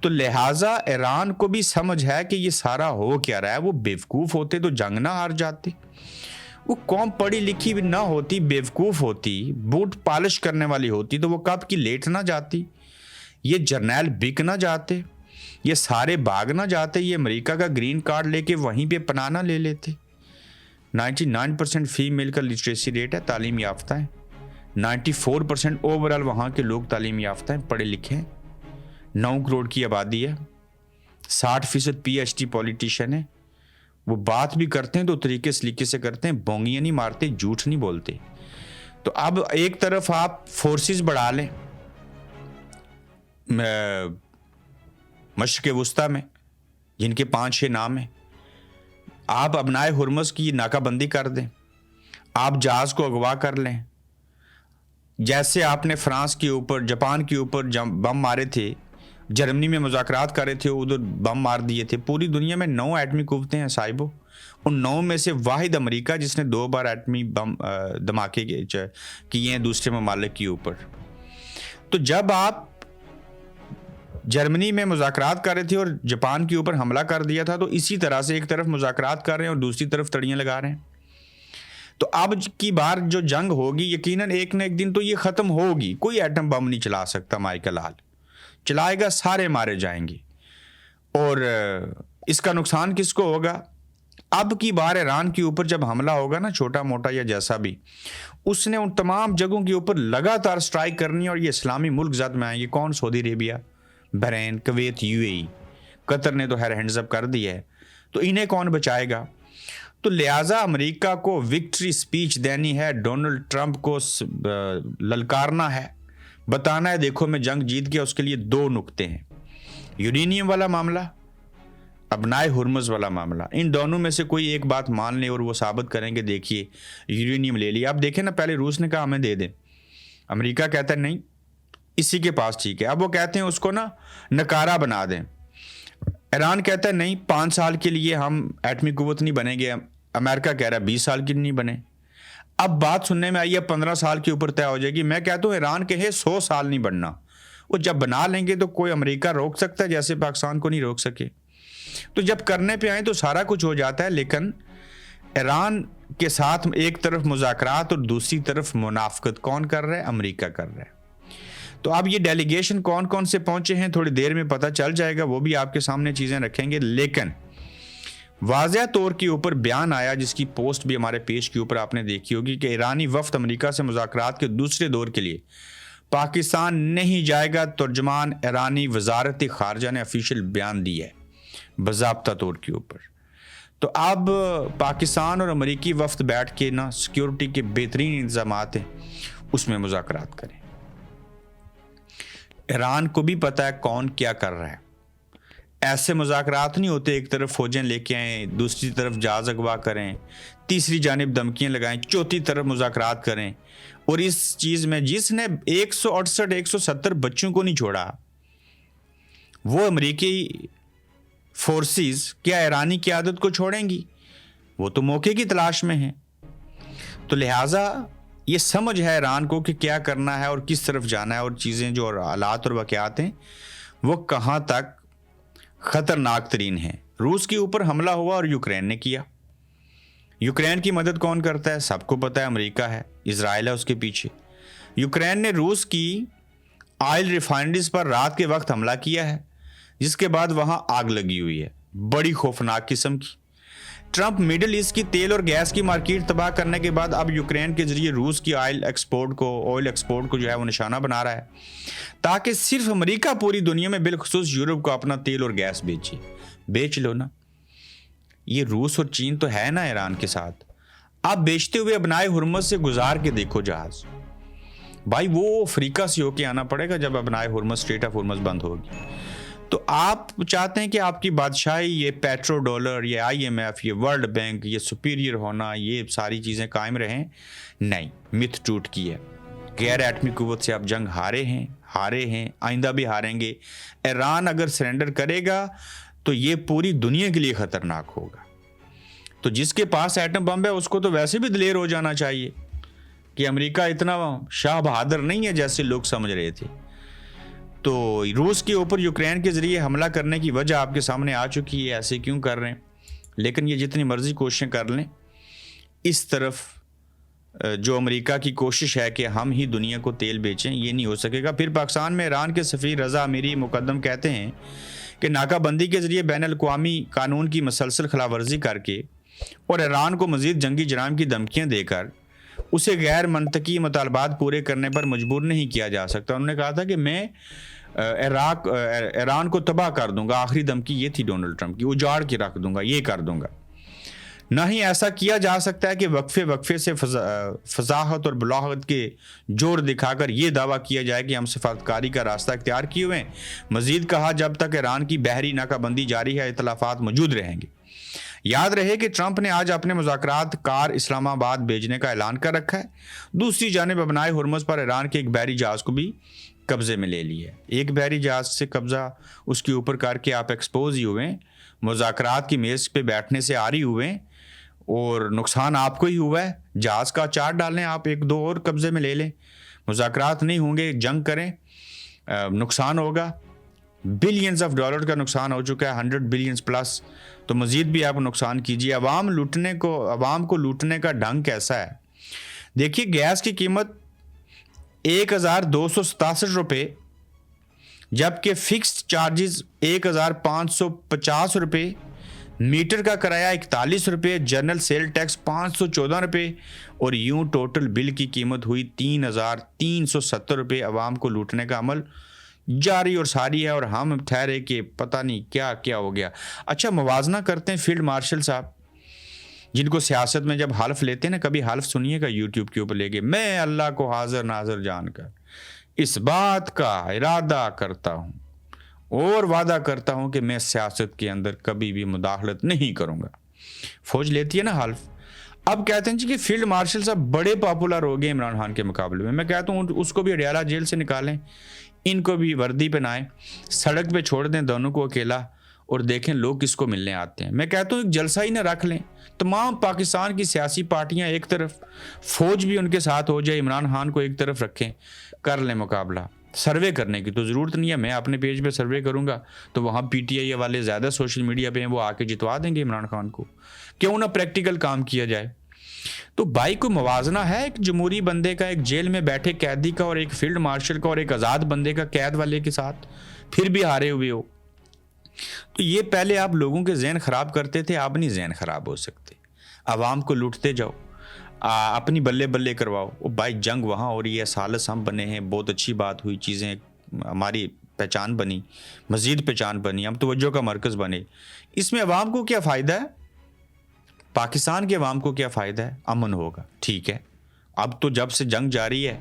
تو لہٰذا ایران کو بھی سمجھ ہے کہ یہ سارا ہو کیا رہا ہے. وہ بیوقوف ہوتے تو جنگ نہ ہار جاتے. وہ قوم پڑھی لکھی بھی نہ ہوتی, بیوقوف ہوتی, بوٹ پالش کرنے والی ہوتی, تو وہ کب کی لیٹ نہ جاتی, یہ جرنیل بک نہ جاتے, یہ سارے بھاگ نہ جاتے, یہ امریکہ کا گرین کارڈ لے کے وہیں پہ پناہ نہ لے لیتے. 99% فیمیل کا لٹریسی ریٹ ہے, تعلیم یافتہ ہیں. 94% اوورال وہاں کے لوگ تعلیم یافتہ ہیں, پڑھے لکھے ہیں. 9 کروڑ کی آبادی ہے. 60% PhD پولیٹیشین ہے. وہ بات بھی کرتے ہیں تو طریقے سلیقے سے کرتے ہیں, بونگیاں نہیں مارتے, جھوٹ نہیں بولتے. تو اب ایک طرف آپ فورسز بڑھا لیں مشرق وسطیٰ میں, جن کے 5-6 نام ہیں. آپ ابنائے ہرمز کی ناکہ بندی کر دیں, آپ جہاز کو اغوا کر لیں, جیسے آپ نے فرانس کے اوپر, جاپان کے اوپر بم مارے تھے, جرمنی میں مذاکرات کر رہے تھے, ادھر بم مار دیے تھے. پوری دنیا میں 9 ایٹمی قوتیں ہیں صاحبو, ان 9 میں سے واحد امریکہ جس نے 2 بار ایٹمی بم دھماکے کیے ہیں دوسرے ممالک کے اوپر. تو جب آپ جرمنی میں مذاکرات کر رہے تھے اور جاپان کے اوپر حملہ کر دیا تھا, تو اسی طرح سے ایک طرف مذاکرات کر رہے ہیں اور دوسری طرف تڑیاں لگا رہے ہیں. تو اب کی بار جو جنگ ہوگی یقیناً ایک نہ ایک دن تو یہ ختم ہوگی. کوئی ایٹم بم نہیں چلا سکتا مائیکل حال, چلائے گا سارے مارے جائیں گے. اور اس کا نقصان کس کو ہوگا؟ اب کی بار ایران کے اوپر جب حملہ ہوگا نا, چھوٹا موٹا یا جیسا بھی, اس نے ان تمام جگہوں کے اوپر لگاتار سٹرائک کرنی ہے. اور یہ اسلامی ملک زد میں آئیں گے. کون؟ سعودی عربیہ, بحرین, کویت, UAE, قطر نے تو ہینڈز اپ کر دیا ہے. تو انہیں کون بچائے گا؟ تو لہٰذا امریکہ کو وکٹری سپیچ دینی ہے, ڈونلڈ ٹرمپ کو للکارنا ہے, بتانا ہے دیکھو میں جنگ جیت گیا. اس کے لیے 2 نقطے ہیں, یورینیم والا معاملہ, ابنائے ہرمز والا معاملہ. ان دونوں میں سے کوئی ایک بات مان لیں اور وہ ثابت کریں کہ دیکھیے یورینیم لے لیا. اب دیکھیں نا, پہلے روس نے کہا ہمیں دے دیں, امریکہ کہتا ہے نہیں اسی کے پاس ٹھیک ہے. اب وہ کہتے ہیں اس کو نا نکارہ بنا دیں. ایران کہتا ہے نہیں 5 سال کے لیے ہم ایٹمی قوت نہیں بنیں گے. امریکہ کہہ رہا ہے 20 سال کی نہیں بنے. اب بات سننے میں آئی ہے 15 سال کے اوپر طے ہو جائے گی. میں کہتا ہوں ایران کہے 100 سال نہیں بننا. وہ جب بنا لیں گے تو کوئی امریکہ روک سکتا ہے, جیسے پاکستان کو نہیں روک سکے. تو جب کرنے پہ آئیں تو سارا کچھ ہو جاتا ہے. لیکن ایران کے ساتھ ایک طرف مذاکرات اور دوسری طرف منافقت کون کر رہا ہے؟ امریکہ کر رہا ہے. تو اب یہ ڈیلیگیشن کون کون سے پہنچے ہیں تھوڑی دیر میں پتہ چل جائے گا, وہ بھی آپ کے سامنے چیزیں رکھیں گے. لیکن واضح طور کے اوپر بیان آیا, جس کی پوسٹ بھی ہمارے پیج کے اوپر آپ نے دیکھی ہوگی, کہ ایرانی وفد امریکہ سے مذاکرات کے دوسرے دور کے لیے پاکستان نہیں جائے گا. ترجمان ایرانی وزارت خارجہ نے افیشل بیان دیا ہے باضابطہ طور کے اوپر. تو اب پاکستان اور امریکی وفد بیٹھ کے نا سیکیورٹی کے بہترین انتظامات ہیں اس میں مذاکرات کریں. ایران کو بھی پتہ ہے کون کیا کر رہا ہے. ایسے مذاکرات نہیں ہوتے ایک طرف فوجیں لے کے آئیں, دوسری طرف جہاز اغوا کریں, تیسری جانب دھمکیاں لگائیں, چوتھی طرف مذاکرات کریں. اور اس چیز میں جس نے 168-170 بچوں کو نہیں چھوڑا, وہ امریکی فورسز کیا ایرانی قیادت کو چھوڑیں گی؟ وہ تو موقع کی تلاش میں ہیں. تو لہٰذا یہ سمجھ ہے ایران کو کہ کیا کرنا ہے اور کس طرف جانا ہے, اور چیزیں جو حالات اور واقعات ہیں وہ کہاں تک خطرناک ترین ہیں. روس کے اوپر حملہ ہوا اور یوکرین نے کیا. یوکرین کی مدد کون کرتا ہے؟ سب کو پتہ ہے امریکہ ہے, اسرائیل ہے اس کے پیچھے. یوکرین نے روس کی آئل ریفائنریز پر رات کے وقت حملہ کیا ہے, جس کے بعد وہاں آگ لگی ہوئی ہے بڑی خوفناک قسم کی. ٹرمپ مڈل ایسٹ کی تیل اور گیس کی مارکیٹ تباہ کرنے کے بعد اب یوکرین کے ذریعے روس کی آئل ایکسپورٹ کو جو ہے وہ نشانہ بنا رہا ہے, تاکہ صرف امریکہ پوری دنیا میں بالخصوص یورپ کو اپنا تیل اور گیس بیچے. بیچ لو نا, یہ روس اور چین تو ہے نا ایران کے ساتھ. آپ بیچتے ہوئے ابنائے ہرمز سے گزار کے دیکھو جہاز, بھائی وہ افریقہ سے ہو کے آنا پڑے گا جب ابنائے ہرمز, اسٹریٹ آف ہرمز بند ہوگی. تو آپ چاہتے ہیں کہ آپ کی بادشاہی, یہ پیٹرو ڈالر, یہ IMF, یہ ورلڈ بینک, یہ سپیریئر ہونا, یہ ساری چیزیں قائم رہیں. نہیں, مت ٹوٹ کی ہے. غیر ایٹمی قوت سے آپ جنگ ہارے ہیں, آئندہ بھی ہاریں گے. ایران اگر سرنڈر کرے گا تو یہ پوری دنیا کے لیے خطرناک ہوگا. تو جس کے پاس ایٹم بم ہے اس کو تو ویسے بھی دلیر ہو جانا چاہیے کہ امریکہ اتنا شاہ بہادر نہیں ہے جیسے لوگ سمجھ رہے تھے. تو روس کے اوپر یوکرین کے ذریعے حملہ کرنے کی وجہ آپ کے سامنے آ چکی ہے، ایسے کیوں کر رہے ہیں. لیکن یہ جتنی مرضی کوششیں کر لیں، اس طرف جو امریکہ کی کوشش ہے کہ ہم ہی دنیا کو تیل بیچیں، یہ نہیں ہو سکے گا. پھر پاکستان میں ایران کے سفیر رضا امیری مقدم کہتے ہیں کہ ناکہ بندی کے ذریعے بین الاقوامی قانون کی مسلسل خلاف ورزی کر کے اور ایران کو مزید جنگی جرائم کی دھمکیاں دے کر اسے غیر منطقی مطالبات پورے کرنے پر مجبور نہیں کیا جا سکتا. انہوں نے کہا تھا کہ میں ایران کو تباہ کر دوں گا. آخری دھمکی یہ تھی ڈونلڈ ٹرمپ کی، اجاڑ کے رکھ دوں گا، یہ کر دوں گا. نہ ہی ایسا کیا جا سکتا ہے کہ وقفے سے فضاحت اور بلاغت کے جوڑ دکھا کر یہ دعویٰ کیا جائے کہ ہم سفارتکاری کا راستہ اختیار کیے ہوئے ہیں. مزید کہا جب تک ایران کی بحری ناکہ بندی جاری ہے اختلافات موجود رہیں گے. یاد رہے کہ ٹرمپ نے آج اپنے مذاکرات کار اسلام آباد بھیجنے کا اعلان کر رکھا ہے. دوسری جانب ابنائے ہرمز پر ایران کے ایک بحری جہاز کو بھی قبضے میں لے لیا ہے. ایک بحری جہاز سے قبضہ اس کے اوپر کر کے آپ ایکسپوز ہی ہوئے ہیں، مذاکرات کی میز پہ بیٹھنے سے آری ہوئے ہیں، اور نقصان آپ کو ہی ہوا ہے. جہاز کا چارٹ ڈالیں آپ، ایک دو اور قبضے میں لے لیں، مذاکرات نہیں ہوں گے، جنگ کریں، نقصان ہوگا. بلینز آف ڈالر کا نقصان ہو چکا ہے، 100 بلینز پلس. تو مزید بھی آپ نقصان کیجیے. عوام کو لوٹنے کا ڈھنگ کیسا ہے دیکھیے. گیس کی قیمت 1267 روپے، جبکہ فکسڈ چارجز 1550 روپے، میٹر کا کرایہ 41 روپے، جنرل سیل ٹیکس 514 روپے، اور یوں ٹوٹل بل کی قیمت ہوئی 3370 روپے. عوام کو لوٹنے کا عمل جاری اور ساری ہے، اور ہم ٹھہرے کہ پتہ نہیں کیا کیا ہو گیا. اچھا، موازنہ کرتے ہیں فیلڈ مارشل صاحب، جن کو سیاست میں جب حلف لیتے ہیں نا، کبھی حلف سنیے گا یوٹیوب کے اوپر لے کے، میں اللہ کو حاضر ناظر جان کر اس بات کا ارادہ کرتا ہوں اور وعدہ کرتا ہوں کہ میں سیاست کے اندر کبھی بھی مداخلت نہیں کروں گا. فوج لیتی ہے نا حلف. اب کہتے ہیں جی کہ فیلڈ مارشل صاحب بڑے پاپولر ہو گئے عمران خان کے مقابلے میں. میں کہتا ہوں اس کو بھی اڈیالہ جیل سے نکالیں، ان کو بھی وردی پہنائیں، سڑک پہ چھوڑ دیں دونوں کو اکیلا، اور دیکھیں لوگ کس کو ملنے آتے ہیں. میں کہتا ہوں ایک جلسہ ہی نہ رکھ لیں، تمام پاکستان کی سیاسی پارٹیاں ایک طرف، فوج بھی ان کے ساتھ ہو جائے، عمران خان کو ایک طرف رکھیں، کر لیں مقابلہ. سروے کرنے کی تو ضرورت نہیں ہے، میں اپنے پیج پہ سروے کروں گا تو وہاں پی ٹی آئی والے زیادہ سوشل میڈیا پہ ہیں، وہ آ کے جتوا دیں گے عمران خان کو. کیوں نہ پریکٹیکل کام کیا جائے. تو بھائی کو موازنہ ہے ایک جمہوری بندے کا، ایک جیل میں بیٹھے قیدی کا، اور ایک فیلڈ مارشل کا، اور ایک آزاد بندے کا قید والے کے ساتھ، پھر بھی ہارے ہوئے ہو. تو یہ پہلے آپ لوگوں کے ذہن خراب کرتے تھے، آپ نہیں ذہن خراب ہو سکتے. عوام کو لوٹتے جاؤ، اپنی بلے بلے کرواؤ. بھائی جنگ وہاں ہو رہی ہے، سالس ہم بنے ہیں، بہت اچھی بات ہوئی، چیزیں ہماری پہچان بنی، مزید پہچان بنی، ہم توجہ کا مرکز بنے. اس میں عوام کو کیا فائدہ ہے؟ پاکستان کے عوام کو کیا فائدہ ہے؟ امن ہوگا، ٹھیک ہے. اب تو جب سے جنگ جاری ہے،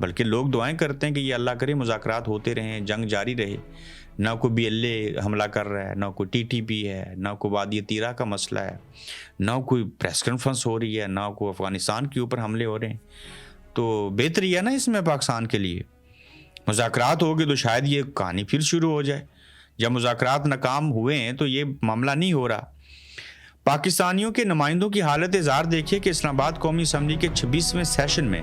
بلکہ لوگ دعائیں کرتے ہیں کہ یہ اللہ کرے مذاکرات ہوتے رہیں، جنگ جاری رہے. نہ کوئی بی ایل اے حملہ کر رہا ہے، نہ کوئی ٹی ٹی پی ہے، نہ کوئی وادی تیرا کا مسئلہ ہے، نہ کوئی پریس کانفرنس ہو رہی ہے، نہ کوئی افغانستان کے اوپر حملے ہو رہے ہیں. تو بہتری ہے نا اس میں پاکستان کے لیے. مذاکرات ہوگی تو شاید یہ کہانی پھر شروع ہو جائے. جب مذاکرات ناکام ہوئے ہیں تو یہ معاملہ نہیں ہو رہا. پاکستانیوں کے نمائندوں کی حالت زار دیکھیے کہ اسلام آباد قومی اسمبلی کے 26ویں سیشن میں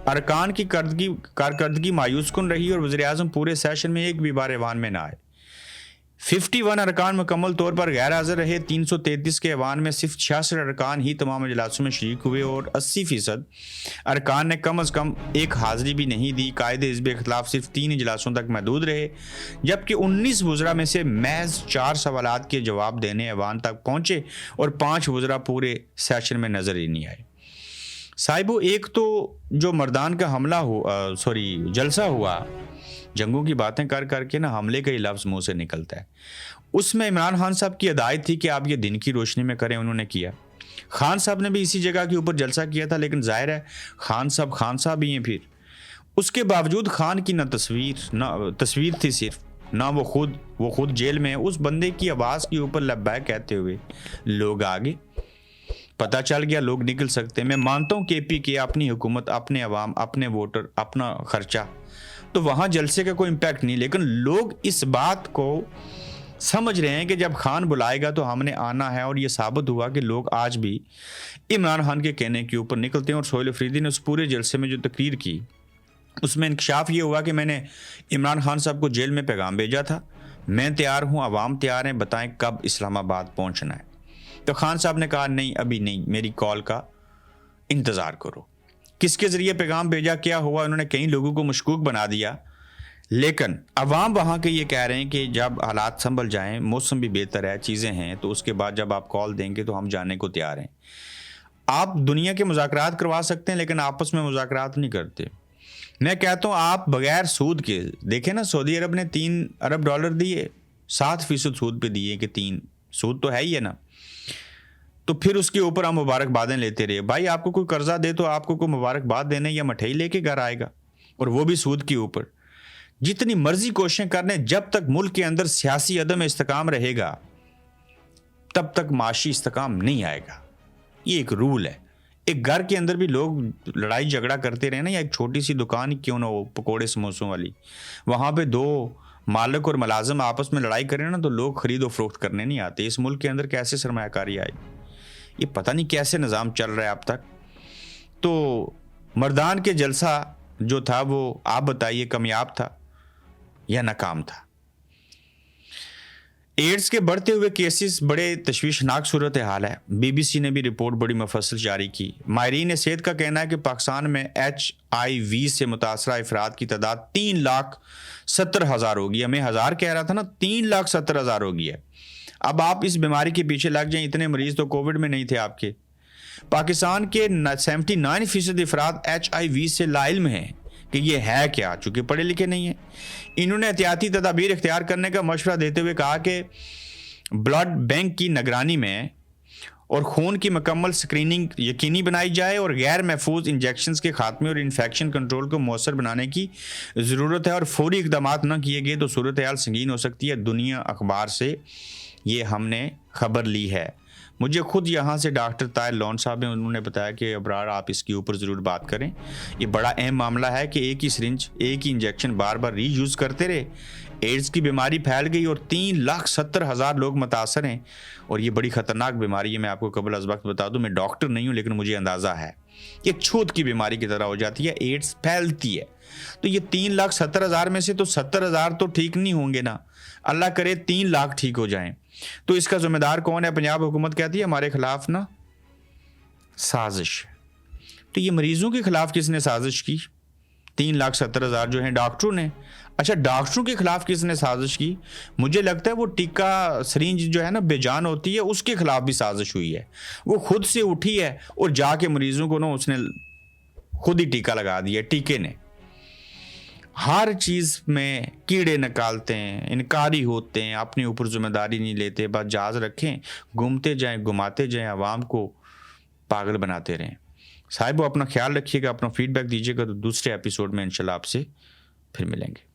ارکان کی کارکردگی مایوس کن رہی، اور وزیر اعظم پورے سیشن میں ایک بھی بار ایوان میں نہ آئے. 51 ارکان مکمل طور پر غیر حاضر رہے. 333 کے ایوان میں صرف 66 ارکان ہی تمام اجلاسوں میں شریک ہوئے، اور 80% ارکان نے کم از کم ایک حاضری بھی نہیں دی. قائد حزب اختلاف صرف 3 اجلاسوں تک محدود رہے، جبکہ 19 وزراء میں سے محض 4 سوالات کے جواب دینے ایوان تک پہنچے، اور 5 وزراء پورے سیشن میں نظر ہی نہیں آئے. صاحبو، ایک تو جو مردان کا جلسہ ہوا، جنگوں کی باتیں کر کر کے نا حملے کا ہی لفظ منہ سے نکلتا ہے. اس میں عمران خان صاحب کی ہدایت تھی کہ آپ یہ دن کی روشنی میں کریں، انہوں نے کیا. خان صاحب نے بھی اسی جگہ کے اوپر جلسہ کیا تھا، لیکن ظاہر ہے خان صاحب ہی ہیں. پھر اس کے باوجود خان کی نہ تصویر تھی صرف، نہ وہ خود جیل میں. اس بندے کی آواز کے اوپر لبیک کہتے ہوئے لوگ آگے، پتہ چل گیا لوگ نکل سکتے. میں مانتا ہوں کے پی کے اپنی حکومت، اپنے عوام، اپنے ووٹر، اپنا خرچہ، تو وہاں جلسے کا کوئی امپیکٹ نہیں. لیکن لوگ اس بات کو سمجھ رہے ہیں کہ جب خان بلائے گا تو ہم نے آنا ہے، اور یہ ثابت ہوا کہ لوگ آج بھی عمران خان کے کہنے کے اوپر نکلتے ہیں. اور سہیل افریدی نے اس پورے جلسے میں جو تقریر کی اس میں انکشاف یہ ہوا کہ میں نے عمران خان صاحب کو جیل میں پیغام بھیجا تھا، میں تیار ہوں، عوام تیار ہیں، بتائیں کب اسلام آباد پہنچنا ہے۔ تو خان صاحب نے کہا نہیں ابھی نہیں، میری کال کا انتظار کرو۔ کس کے ذریعے پیغام بھیجا، کیا ہوا، انہوں نے کئی لوگوں کو مشکوک بنا دیا، لیکن عوام وہاں کے یہ کہہ رہے ہیں کہ جب حالات سنبھل جائیں، موسم بھی بہتر ہے، چیزیں ہیں، تو اس کے بعد جب آپ کال دیں گے تو ہم جانے کو تیار ہیں۔ آپ دنیا کے مذاکرات کروا سکتے ہیں لیکن آپس میں مذاکرات نہیں کرتے۔ میں کہتا ہوں آپ بغیر سود کے دیکھیں نا، سعودی عرب نے $3 ارب دیے، 7% سود پہ دیے کہ 3 سود تو ہے ہی ہے نا، تو پھر اس کے اوپر ہم مبارکبادیں لیتے رہے۔ بھائی آپ کو کوئی قرضہ دے تو آپ کو کوئی مبارکباد دینے یا مٹھائی لے کے گھر آئے گا، اور وہ بھی سود کے اوپر۔ جتنی مرضی کوششیں کرنے، جب تک ملک کے اندر سیاسی عدم استحکام رہے گا تب تک معاشی استحکام نہیں آئے گا۔ یہ ایک رول ہے۔ ایک گھر کے اندر بھی لوگ لڑائی جھگڑا کرتے رہے نا، یا ایک چھوٹی سی دکان ہی کیوں نہ ہو پکوڑے سموسوں والی، وہاں پہ 2 مالک اور ملازم آپس میں لڑائی کریں نا تو لوگ خرید و فروخت کرنے نہیں آتے۔ اس ملک کے اندر کیسے سرمایہ کاری آئی؟ یہ پتہ نہیں کیسے نظام چل رہا ہے اب تک۔ تو مردان کے جلسہ جو تھا وہ آپ بتائیے کامیاب تھا یا ناکام تھا؟ ایڈز کے بڑھتے ہوئے کیسز بڑے تشویشناک صورتحال ہے۔ بی بی سی نے بھی رپورٹ بڑی مفصل جاری کی۔ ماہرین صحت کا کہنا ہے کہ پاکستان میں HIV سے متاثرہ افراد کی تعداد 3,70,000 ہوگی۔ ہمیں 1000 کہہ رہا تھا نا، 3,70,000 ہوگی ہے۔ اب آپ اس بیماری کے پیچھے لگ جائیں، اتنے مریض تو کووڈ میں نہیں تھے آپ کے۔ پاکستان کے 79% افراد HIV سے لا علم ہیں کہ یہ ہے کیا، چونکہ پڑھے لکھے نہیں ہیں۔ انہوں نے احتیاطی تدابیر اختیار کرنے کا مشورہ دیتے ہوئے کہا کہ بلڈ بینک کی نگرانی میں اور خون کی مکمل سکریننگ یقینی بنائی جائے، اور غیر محفوظ انجیکشنز کے خاتمے اور انفیکشن کنٹرول کو مؤثر بنانے کی ضرورت ہے، اور فوری اقدامات نہ کیے گئے تو صورتحال سنگین ہو سکتی ہے۔ دنیا اخبار سے یہ ہم نے خبر لی ہے۔ مجھے خود یہاں سے ڈاکٹر طاہر لون صاحب ہیں، انہوں نے بتایا کہ ابرار آپ اس کے اوپر ضرور بات کریں، یہ بڑا اہم معاملہ ہے کہ ایک ہی سرنج، ایک ہی انجیکشن بار بار ری یوز کرتے رہے۔ ایڈز کی بیماری پھیل گئی اور 3,70,000 لوگ متاثر ہیں، اور یہ بڑی خطرناک بیماری ہے۔ میں آپ کو قبل از وقت بتا دوں، میں ڈاکٹر نہیں ہوں لیکن مجھے اندازہ ہے یہ چھوت کی بیماری کی طرح ہو جاتی ہے، ایڈز پھیلتی ہے۔ تو یہ 3,70,000 میں سے تو 70,000 تو ٹھیک نہیں ہوں گے نا، اللہ کرے 3 لاکھ ٹھیک ہو جائیں۔ تو اس کا ذمہ دار کون ہے؟ پنجاب حکومت کہتی ہے ہمارے خلاف نا سازش۔ تو یہ مریضوں کے خلاف کس نے سازش کی؟ 3,70,000 جو ہیں ڈاکٹروں نے۔ اچھا ڈاکٹروں کے خلاف کس نے سازش کی؟ مجھے لگتا ہے وہ ٹیکہ سرینج جو ہے نا بے جان ہوتی ہے، اس کے خلاف بھی سازش ہوئی ہے۔ وہ خود سے اٹھی ہے اور جا کے مریضوں کو نا اس نے خود ہی ٹیکہ لگا دیا، ٹیکے نے۔ ہر چیز میں کیڑے نکالتے ہیں، انکاری ہوتے ہیں، اپنے اوپر ذمہ داری نہیں لیتے، بس جہاز رکھیں، گھومتے جائیں، گھماتے جائیں، عوام کو پاگل بناتے رہیں۔ صاحب اپنا خیال رکھیے گا، اپنا فیڈ بیک دیجیے گا، تو دوسرے ایپیسوڈ میں انشاءاللہ آپ سے پھر ملیں گے۔